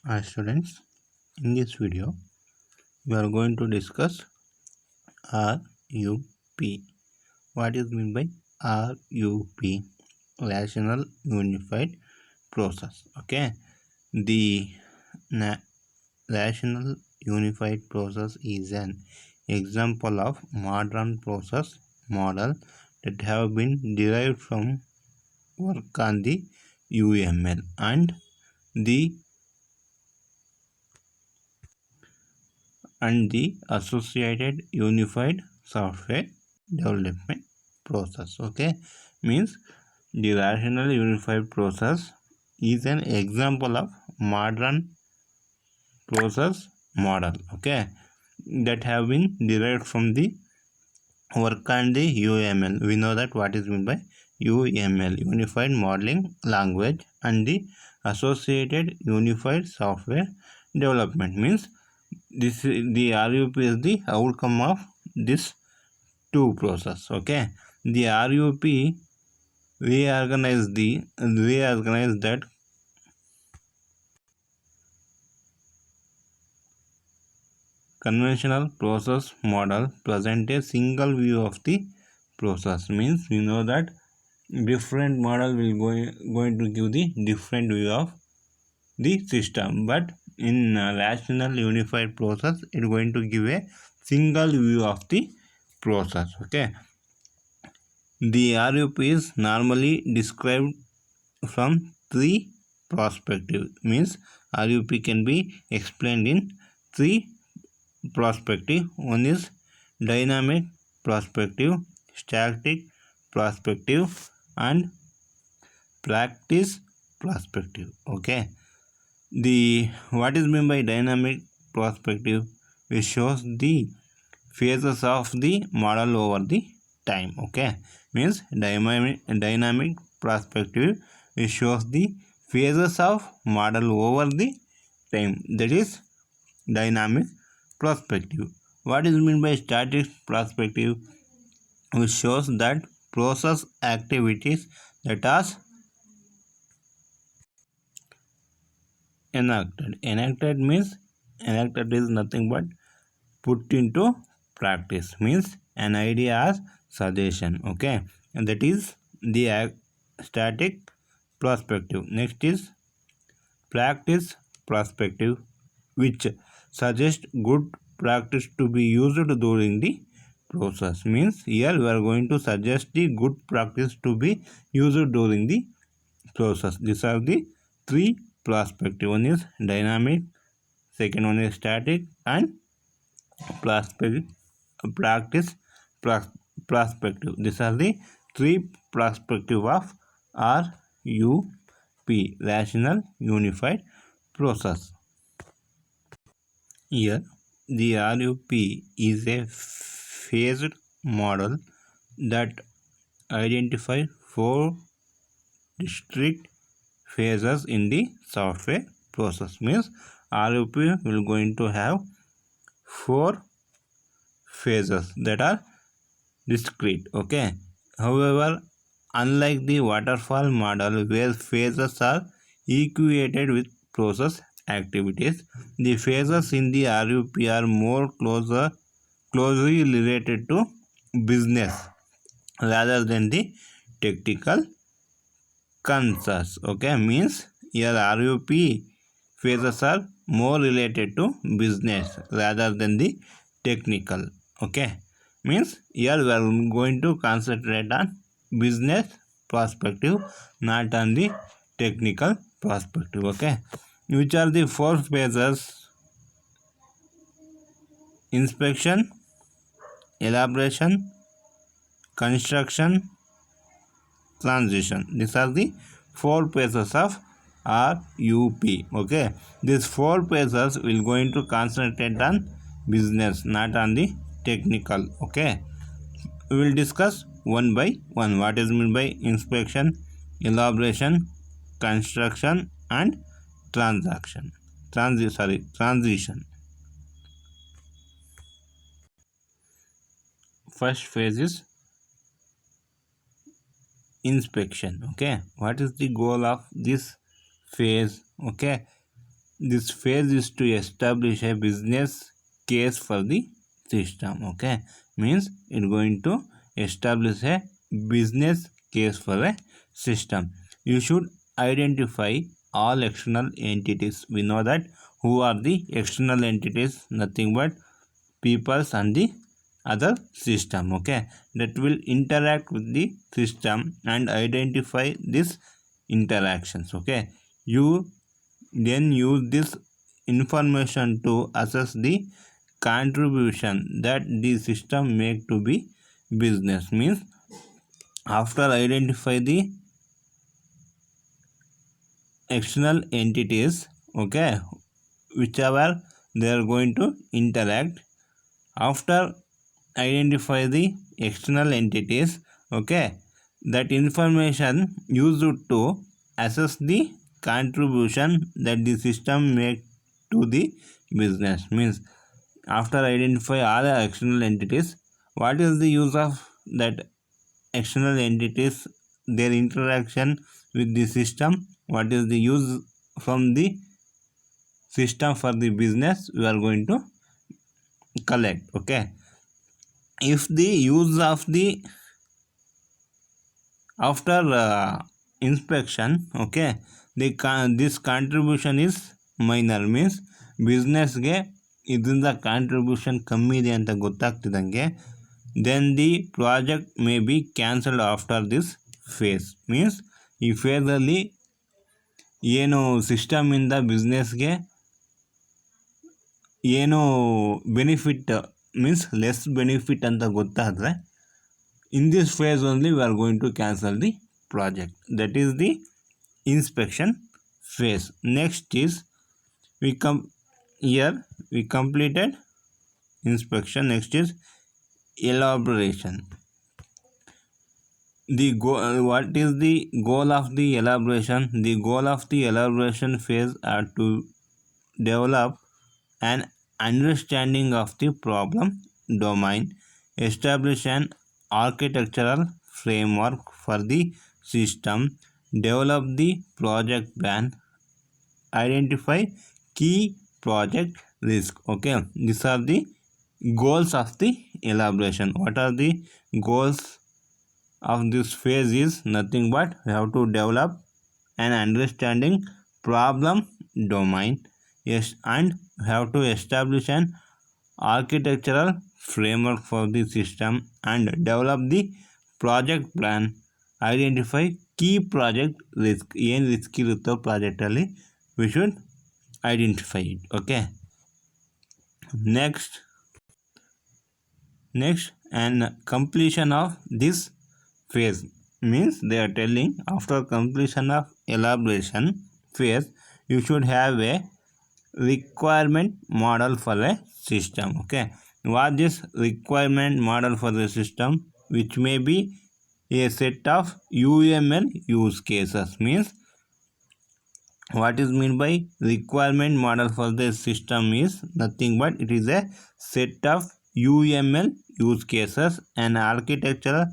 Hi students, in this video we are going to discuss RUP. What is meant by RUP? Rational Unified Process. Okay, the Rational Unified Process is an example of modern process model that have been derived from work on the UML the and the associated unified software development process. Okay, means the rational unified process is an example of modern process model, okay, that have been derived from the work on the UML. We know that what is meant by UML, unified modeling language, and the associated unified software development. Means this the RUP is the outcome of this two process. Okay, the RUP reorganize that conventional process model present a single view of the process. Means we know that different model will going to give the different view of the system, but in rational unified process it is going to give a single view of the process. Okay, the RUP is normally described from three perspectives. Means RUP can be explained in three perspectives. One is dynamic perspective, static perspective, and practice perspective. Okay, the what is meant by dynamic perspective? It shows the phases of the model over the time. Okay, means dynamic perspective, it shows the phases of model over the time, that is dynamic perspective. What is meant by static perspective? It shows that process activities that are enacted means enacted is nothing but put into practice. Means an idea as suggestion. Okay, and that is the static perspective. Next is practice perspective, which suggests good practice to be used during the process. Means here we are going to suggest the good practice to be used during the process. These are the three perspective. One is dynamic, second one is static, and practice perspective. These are the three perspective of RUP, rational unified process. Here the RUP is a phased model that identifies four distinct phases in the software process. Means RUP will going to have four phases that are discrete. Okay, however, unlike the waterfall model where phases are equated with process activities, the phases in the RUP are more closely related to business rather than the technical concerns. Okay, means here RUP phases are more related to business rather than the technical. Okay, means here we are going to concentrate on business perspective, not on the technical perspective. Okay, which are the four phases? Inspection, elaboration, construction, transition. These are the four phases of RUP. Okay, these four phases will going to concentrate on business, not on the technical. Okay, we will discuss one by one. What is meant by inspection, elaboration, construction, and transition. First phase is inspection. Okay, what is the goal of this phase? Okay, this phase is to establish a business case for the system. Okay, means it's going to establish a business case for a system. You should identify all external entities. We know that who are the external entities, nothing but peoples and the other system. Okay, that will interact with the system and identify these interactions. Okay, you then use this information to assess the contribution that the system make to be business. Means after identify the external entities, okay, whichever they are going to interact, after identify the external entities, okay, that information used to assess the contribution that the system make to the business. Means after identify all the external entities, what is the use of that external entities, their interaction with the system, what is the use from the system for the business we are going to collect. Okay, if the use of the after inspection, okay, this contribution is minor. Means ಬಿಸ್ನೆಸ್ಗೆ ಇದರಿಂದ contribution ಕಮ್ಮಿ ಇದೆ ಅಂತ ಗೊತ್ತಾಗ್ತಿದ್ದಂಗೆ then the project may be cancelled after this phase. Means ಈ ಫೇಸಲ್ಲಿ ಏನು ಸಿಸ್ಟಮಿಂದ ಬಿಸ್ನೆಸ್ಗೆ ಏನು benefit means less benefit ಅಂತ ಗೊತ್ತಾದರೆ in this phase only we are going to cancel the project. That is the inspection phase. Next is here we completed inspection. Next is elaboration. What is the goal of the elaboration? The goal of the elaboration phase are to develop an understanding of the problem domain, establish an architectural framework for the system, develop the project plan, identify key project risk. Okay, these are the goals of the elaboration. What are the goals of this phase? Is nothing but we have to develop an understanding problem domain, yes, and we have to establish an architectural framework for the system and develop the project plan, identify key project risk. ಏನು risk ಇರುತ್ತೋ ಪ್ರಾಜೆಕ್ಟಲ್ಲಿ we should identify it. Okay, next and completion of this phase. Means they are telling after completion of elaboration phase you should have a requirement model for a system. Okay, what is requirement model for the system? Which may be a set of UML use cases. Means what is meant by requirement model for the system is nothing but it is a set of UML use cases, an architectural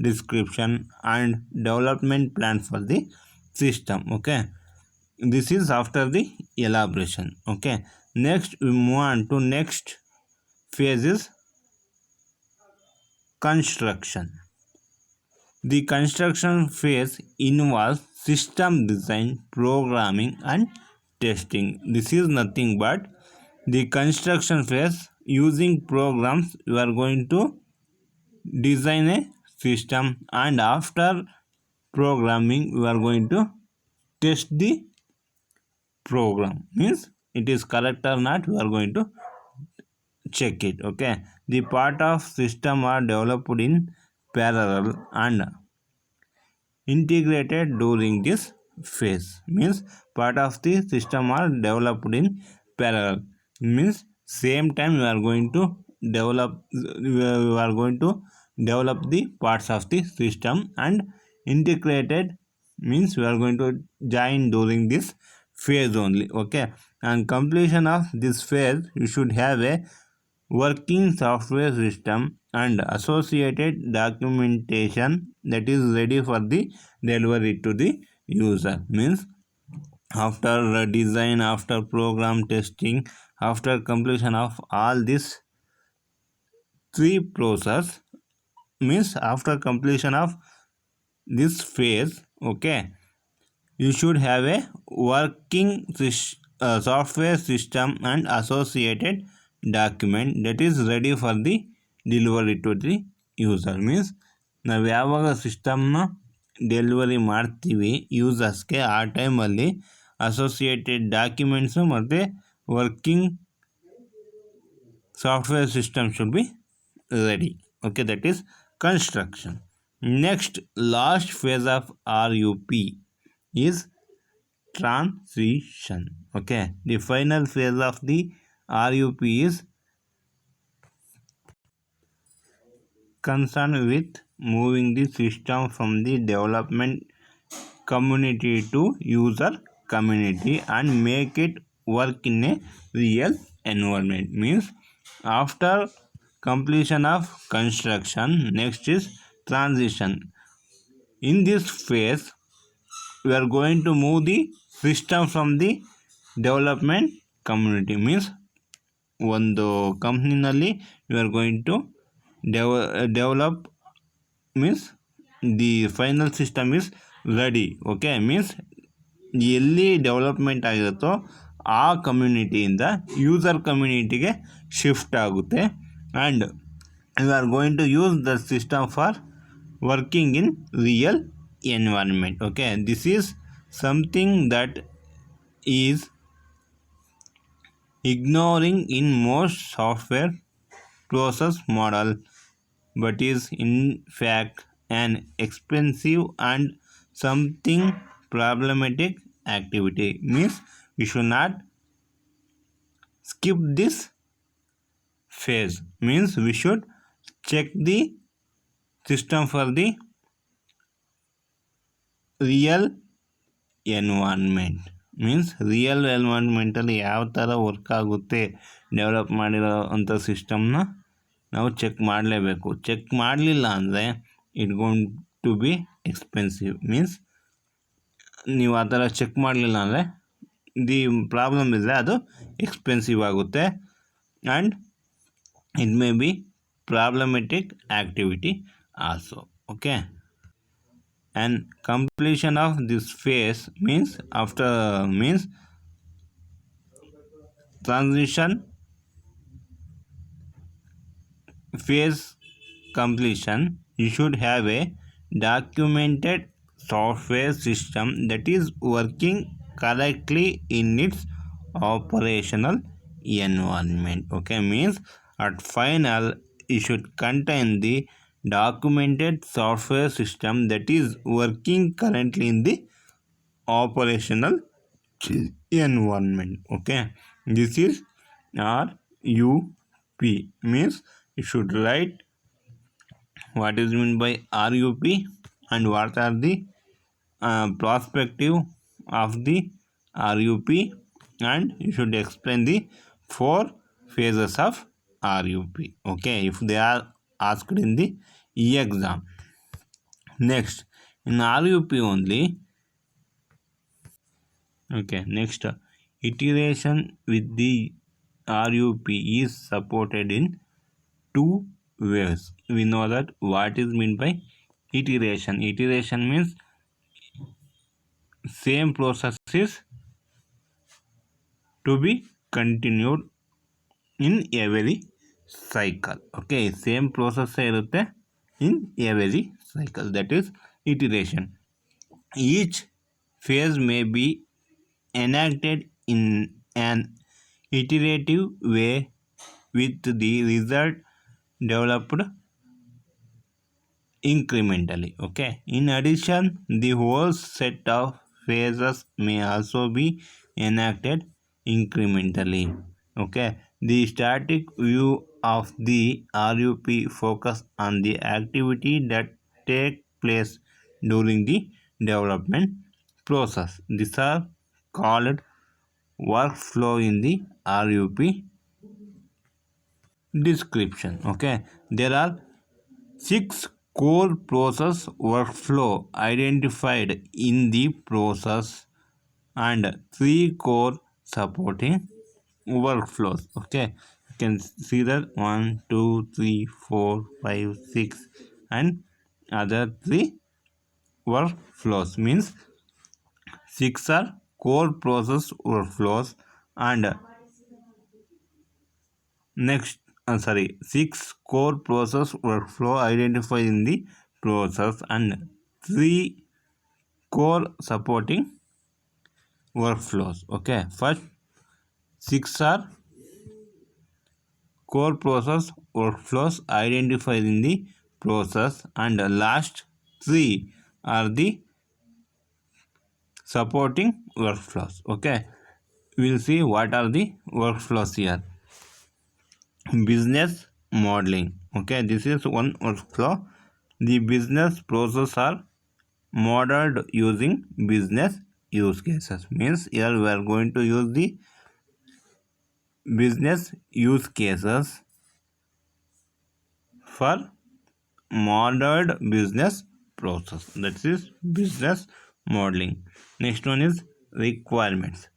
description and development plan for the system. Okay, this is after the elaboration. Okay, next we move on to next phase is construction. The construction phase involves system design, programming and testing. This is nothing but the construction phase. Using programs you are going to design a system, and after programming you are going to test the program. Means it is correct or not, we are going to check it. Okay, the part of system are developed in parallel and integrated during this phase. Means part of the system are developed in parallel. Means same time we are going to develop the parts of the system, and integrated means we are going to join during this phase only. Okay, and completion of this phase you should have a working software system and associated documentation that is ready for the delivery to the user. Means after design, after program testing, after completion of all this three process, means after completion of this phase, okay, you should have a working software system and associated document that is ready for the delivery to the user. Means ನಾವು ಯಾವಾಗ ಸಿಸ್ಟಮ್ನ delivery ಮಾಡ್ತೀವಿ ಯೂಸರ್ಸ್ಗೆ ಆ ಟೈಮಲ್ಲಿ associated documents ಮತ್ತು working software system should be ready. Okay, that is construction. Next, last phase of RUP is transition. Okay, the final phase of the RUP is concerned with moving the system from the development community to user community and make it work in a real environment. Means after completion of construction, next is transition. In this phase we are going to move the system from the development community. Means ಒಂದು ಕಂಪ್ನಿನಲ್ಲಿ we are going to develop, means the final system is ready. Okay, means ಎಲ್ಲಿ development ಆಗಿರುತ್ತೋ ಆ ಕಮ್ಯುನಿಟಿಯಿಂದ user ಕಮ್ಯುನಿಟಿಗೆ shift ಆಗುತ್ತೆ and you are going to use the system for working in real environment. Okay, this is something that is ignoring in most software process model, but is in fact an expensive and something problematic activity. Means we should not skip this phase. Means we should check the system for the real environment. Means real ಎನ್ವೈರ್ಮೆಂಟಲ್ಲಿ ಯಾವ ಥರ work ಆಗುತ್ತೆ develop ಮಾಡಿರೋ ಅಂಥ ಸಿಸ್ಟಮ್ನ ನಾವು check ಮಾಡಲೇಬೇಕು. Check ಮಾಡಲಿಲ್ಲ ಅಂದರೆ it gone to be expensive. Means ನೀವು ಆ ಥರ ಚೆಕ್ ಮಾಡಲಿಲ್ಲ ಅಂದರೆ ದಿ ಪ್ರಾಬ್ಲಮ್ ಇದ್ದರೆ ಅದು ಎಕ್ಸ್ಪೆನ್ಸಿವ್ ಆಗುತ್ತೆ and it may be problematic activity also. Okay, and completion of this phase means after means transition phase completion, you should have a documented software system that is working correctly in its operational environment. Okay, means at final it should contain the documented software system that is working currently in the operational environment. Okay, this is RUP. Means you should write what is meant by RUP and what are the perspective of the RUP, and you should explain the 4 phases of RUP. Okay, if they are asked in the exam. Next, in RUP only, okay, next, iteration with the RUP is supported in 2 ways. We know that what is meant by iteration. Iteration means same process is to be continued in every cycle. Okay, same process ಇರುತ್ತೆ in every cycle, that is iteration. Each phase may be enacted in an iterative way with the result developed incrementally. Okay, in addition, the whole set of phases may also be enacted incrementally. Okay, the static view of the RUP focus on the activity that take place during the development process. These are called workflow in the RUP description. Okay, there are 6 core process workflow identified in the process and 3 core supporting workflows. Okay, you can see that 1 2 3 4 5 6 and other 3 workflows means 6 are core process workflows and next, 6 core process workflow identified in the process and 3 core supporting workflows. Okay, first 6 are core process workflows identified in the process and the last 3 are the supporting workflows. Okay, we'll see what are the workflows here. Business modeling. Okay, this is one workflow. The business process are modeled using business use cases. Means here we are going to use the business use cases for modeled business process. That is business modeling. Next one is requirements.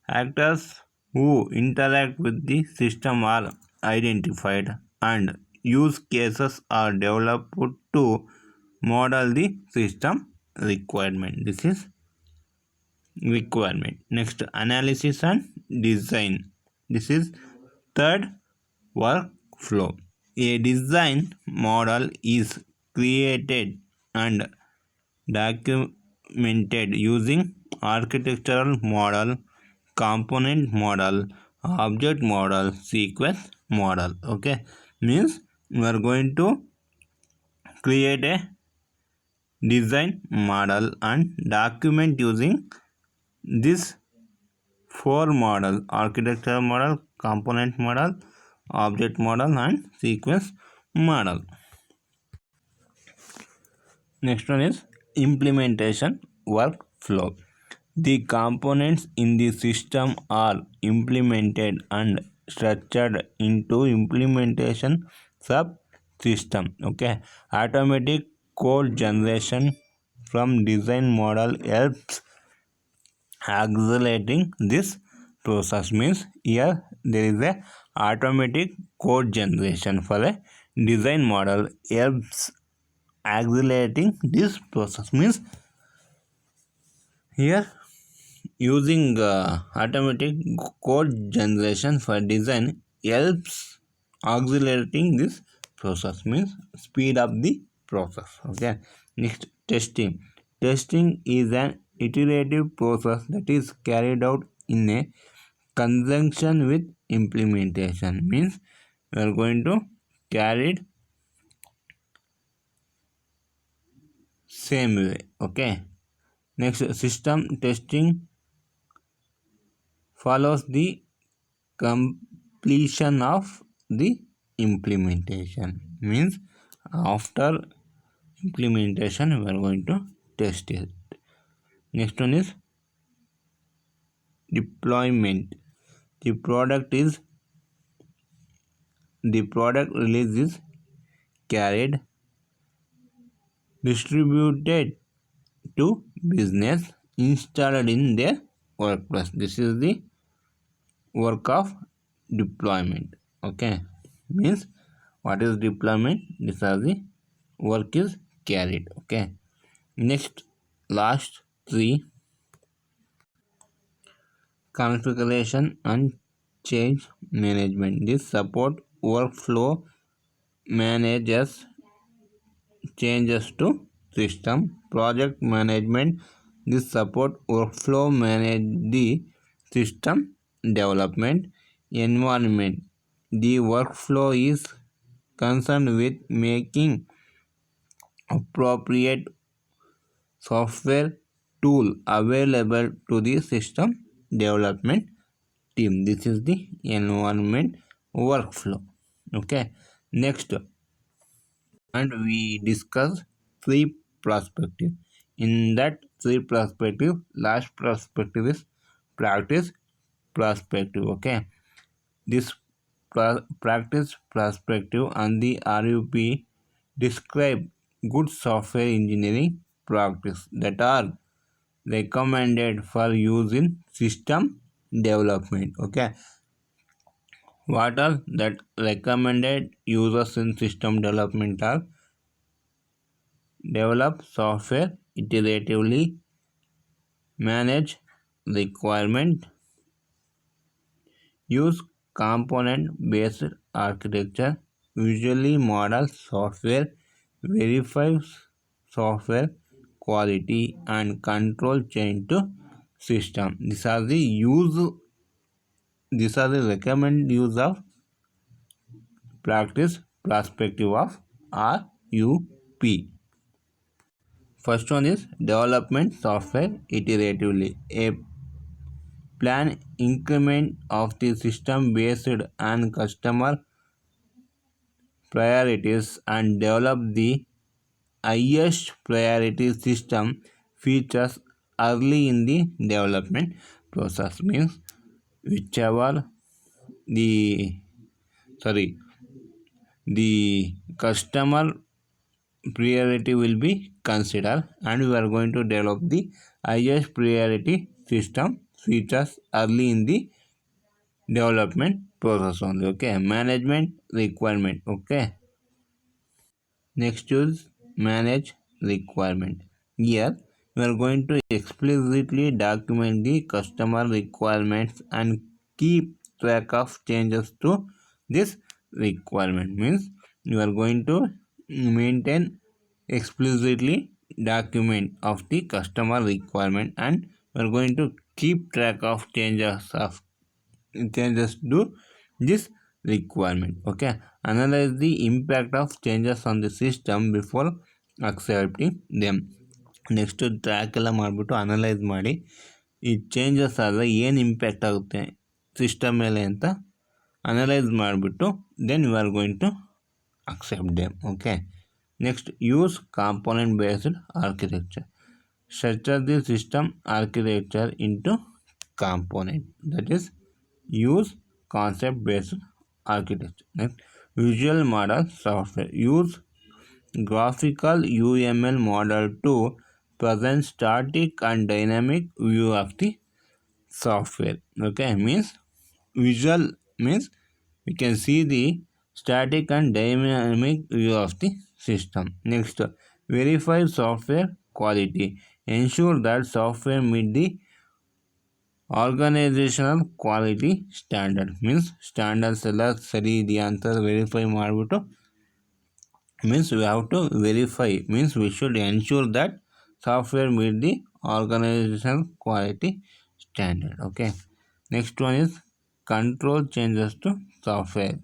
Actors who interact with the system are identified and use cases are developed to model the system requirement. This is requirement. Next, analysis and design. This is third workflow. A design model is created and documented using architectural model, component model, object model, sequence model. Okay, means we are going to create a design model and document using this 4 model: architecture model, component model, object model and sequence model. Next one is implementation workflow. The components in the system are implemented and structured into implementation subsystem. Okay, automatic code generation from design model helps accelerating this process. Means here there is a automatic code generation for a design model helps accelerating this process. Means here using automatic code generation for design helps accelerating this process. Means speed up the process. Okay, next, testing is an iterative process that is carried out in a conjunction with implementation. Means we are going to carry it same way. Okay, next, system testing follows the completion of the implementation. Means after implementation we are going to test it. Next one is deployment. The product release is carried distributed to business installed in their workplace. This is the work of deployment. Okay, means what is deployment? These are the work is carried. Okay, next, last 3, configuration and change management. This support workflow manages changes to system. Project management. This support workflow manage the system development environment. The workflow is concerned with making appropriate software tool available to the system development team. This is the environment workflow. Okay, next, and we discuss 3 perspective. In that 3 perspective, last perspective is practice perspective. Okay, this practice perspective and the RUP describe good software engineering practice that are recommended for use in system development. Okay, what are that recommended users in system development are: develop software iteratively, manage requirement, use component-based architecture, visually model software, verify software quality, and control change to system. These are the recommended use of practice perspective of RUP. First one is development software iteratively. A plan increment of the system based on customer priorities and develop the highest priority system features early in the development process. Means whichever the the customer priority will be considered, and we are going to develop the highest priority system features early in the development process only. Okay, management requirement. Okay, next is manage requirement. Here we are going to explicitly document the customer requirements and keep track of changes to this requirement. Means you are going to maintain explicitly document of the customer requirement, and we are going to keep track of changes to this requirement. Okay, analyze the impact of changes on the system before accepting them. Next track ಎಲ್ಲ ಮಾಡಿಬಿಟ್ಟು analyse ಮಾಡಿ ಈ changes ಆದರೆ ಏನು impact ಆಗುತ್ತೆ system ಮೇಲೆ ಅಂತ analyse ಮಾಡಿಬಿಟ್ಟು then you are going to accept them. Okay, next use component based architecture. Structure the system architecture into component, that is use concept based architecture. Next, visual model software. Use graphical UML model to present static and dynamic view of the software. Okay, means visual means we can see the static and dynamic view of the system. Next, verify software quality. Ensure that software meet the organisational quality standard. Means standards ಎಲ್ಲ ಸರಿ ಇದೆಯಾ ಅಂತ verify ಮಾಡಿಬಿಟ್ಟು means we have to verify, means we should ensure that software meet the organizational quality standard. Okay, next one is control changes to software.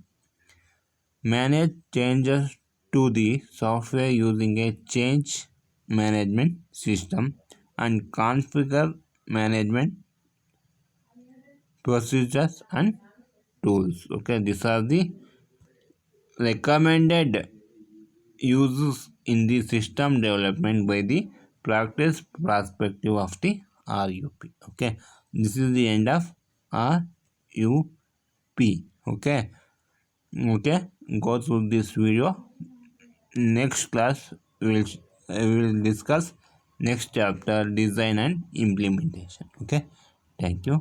Manage changes to the software using a change management system and configure management procedures and tools. Okay, these are the recommended uses in the system development by the practice perspective of the RUP. Okay, this is the end of RUP. Okay, go through this video. Next class we will discuss next chapter, design and implementation. Okay, thank you.